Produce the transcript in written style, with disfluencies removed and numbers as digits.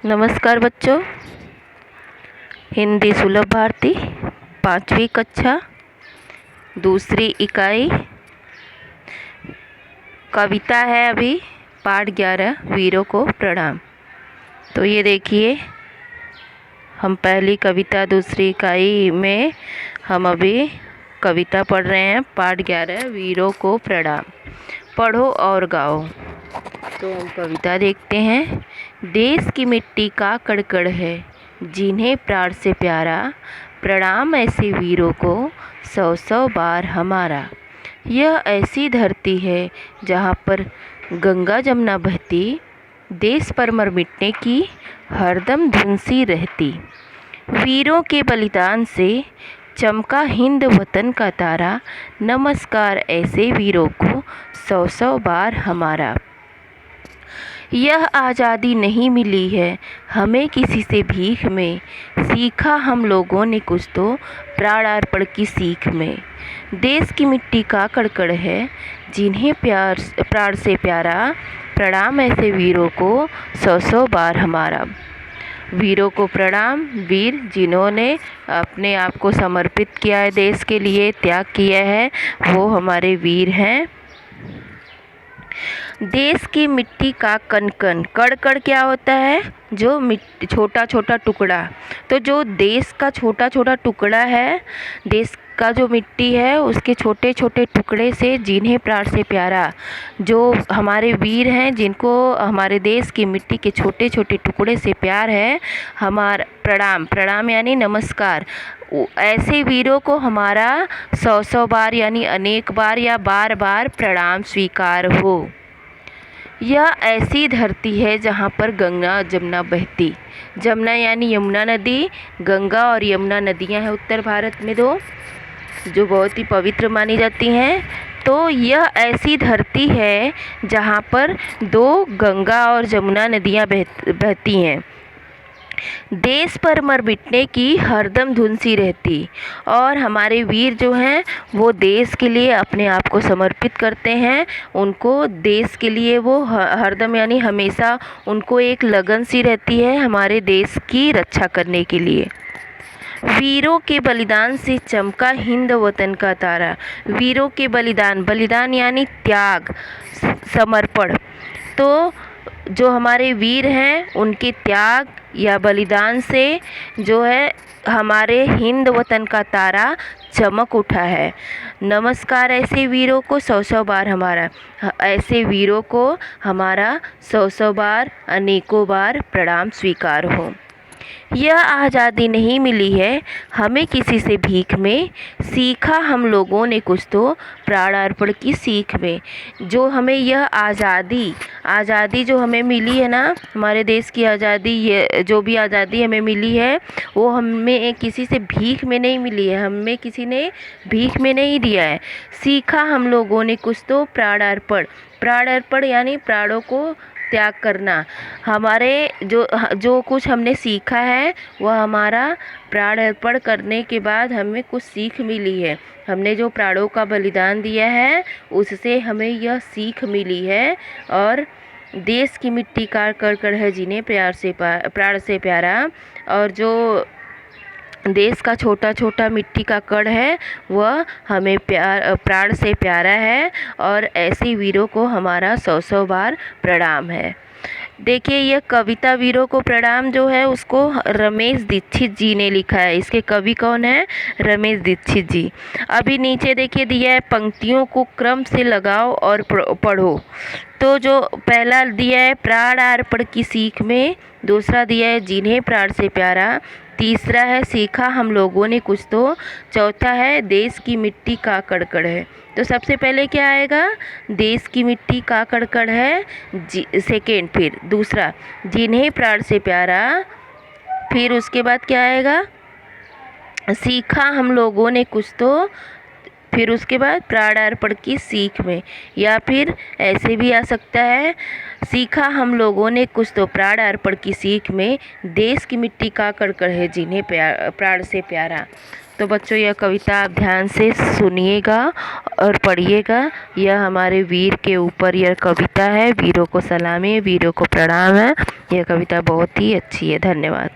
नमस्कार बच्चों, हिंदी सुलभ भारती 5वीं कक्षा दूसरी इकाई कविता है। अभी पाठ 11 वीरों को प्रणाम। तो ये देखिए, हम पहली कविता दूसरी इकाई में हम अभी कविता पढ़ रहे हैं। पाठ 11 वीरों को प्रणाम। पढ़ो और गाओ। तो हम कविता देखते हैं। देश की मिट्टी का कड़कड़ है, जिन्हें प्राण से प्यारा, प्रणाम ऐसे वीरों को 100-100 बार हमारा। यह ऐसी धरती है जहाँ पर गंगा जमुना बहती, देश पर मर मिटने की हरदम धुन सी रहती। वीरों के बलिदान से चमका हिंद वतन का तारा, नमस्कार ऐसे वीरों को 100-100 बार हमारा। यह आज़ादी नहीं मिली है हमें किसी से भीख में, सीखा हम लोगों ने कुछ तो प्राणार्पण की सीख में। देश की मिट्टी का कड़कड़ है, जिन्हें प्राण से प्यारा, प्रणाम ऐसे वीरों को 100-100 बार हमारा। वीरों को प्रणाम। वीर जिन्होंने अपने आप को समर्पित किया है, देश के लिए त्याग किया है, वो हमारे वीर हैं। देश की मिट्टी का कण-कण, कण-कण क्या होता है? जो छोटा छोटा टुकड़ा। तो जो देश का छोटा छोटा टुकड़ा है, देश का जो मिट्टी है, उसके छोटे छोटे टुकड़े से जिन्हें प्राण से प्यारा, जो हमारे वीर हैं, जिनको हमारे देश की मिट्टी के छोटे छोटे टुकड़े से प्यार है, हमारा प्रणाम। प्रणाम यानी नमस्कार। ऐसे वीरों को हमारा 100-100 बार यानी अनेक बार या बार बार प्रणाम स्वीकार हो। यह ऐसी धरती है जहाँ पर गंगा जमुना बहती। जमुना यानी यमुना नदी, गंगा और यमुना नदियाँ हैं उत्तर भारत में दो, जो बहुत ही पवित्र मानी जाती हैं। तो यह ऐसी धरती है जहाँ पर 2 गंगा और जमुना नदियाँ बहती हैं। देश पर मर मिटने की हरदम धुन सी रहती। और हमारे वीर जो हैं, वो देश के लिए अपने आप को समर्पित करते हैं। उनको देश के लिए वो हरदम यानी हमेशा उनको एक लगन सी रहती है हमारे देश की रक्षा करने के लिए। वीरों के बलिदान से चमका हिंद वतन का तारा। वीरों के बलिदान, बलिदान यानी त्याग, समर्पण। तो जो हमारे वीर हैं, उनके त्याग या बलिदान से जो है हमारे हिंद वतन का तारा चमक उठा है। नमस्कार ऐसे वीरों को 100-100 बार हमारा। ऐसे वीरों को हमारा 100-100 बार, अनेकों बार प्रणाम स्वीकार हो। यह आज़ादी नहीं मिली है हमें किसी से भीख में, सीखा हम लोगों ने कुछ तो प्राणार्पण की सीख में। जो हमें यह आज़ादी जो हमें मिली है ना, हमारे देश की आज़ादी, ये जो भी आज़ादी हमें मिली है, वो हमें किसी से भीख में नहीं मिली है, हमें किसी ने भीख में नहीं दिया है। सीखा हम लोगों ने कुछ तो प्राणार्पण। प्राणार्पण यानी प्राणों को त्याग करना। हमारे जो कुछ हमने सीखा है, वह हमारा प्राण अर्पण करने के बाद हमें कुछ सीख मिली है। हमने जो प्राणों का बलिदान दिया है, उससे हमें यह सीख मिली है। और देश की मिट्टी का कण-कण है, जिन्हें प्राण से प्यारा। और जो देश का छोटा छोटा मिट्टी का कण है, वह हमें प्राण से प्यारा है। और ऐसे वीरों को हमारा 100-100 बार प्रणाम है। देखिए, यह कविता वीरों को प्रणाम जो है, उसको रमेश दीक्षित जी ने लिखा है। इसके कवि कौन है? रमेश दीक्षित जी। अभी नीचे देखिए दिया है, पंक्तियों को क्रम से लगाओ और पढ़ो। तो जो पहला दिया है प्राणार्पण की सीख में, दूसरा दिया है जिन्हें प्राण से प्यारा, तीसरा है सीखा हम लोगों ने कुछ तो, चौथा है देश की मिट्टी का कड़कड़ है। तो सबसे पहले क्या आएगा? देश की मिट्टी का कड़कड़ है, सेकेंड। फिर दूसरा जिन्हें प्राण से प्यारा। फिर उसके बाद क्या आएगा? सीखा हम लोगों ने कुछ तो। फिर उसके बाद प्राणार्पण की सीख में, या फिर ऐसे भी आ सकता है, सीखा हम लोगों ने कुछ तो प्राणार्पण की सीख में, देश की मिट्टी का कड़कड़ है, जिन्हें प्राण से प्यारा। तो बच्चों, यह कविता आप ध्यान से सुनिएगा और पढ़िएगा। यह हमारे वीर के ऊपर यह कविता है। वीरों को सलामी, वीरों को प्रणाम है। यह कविता बहुत ही अच्छी है। धन्यवाद।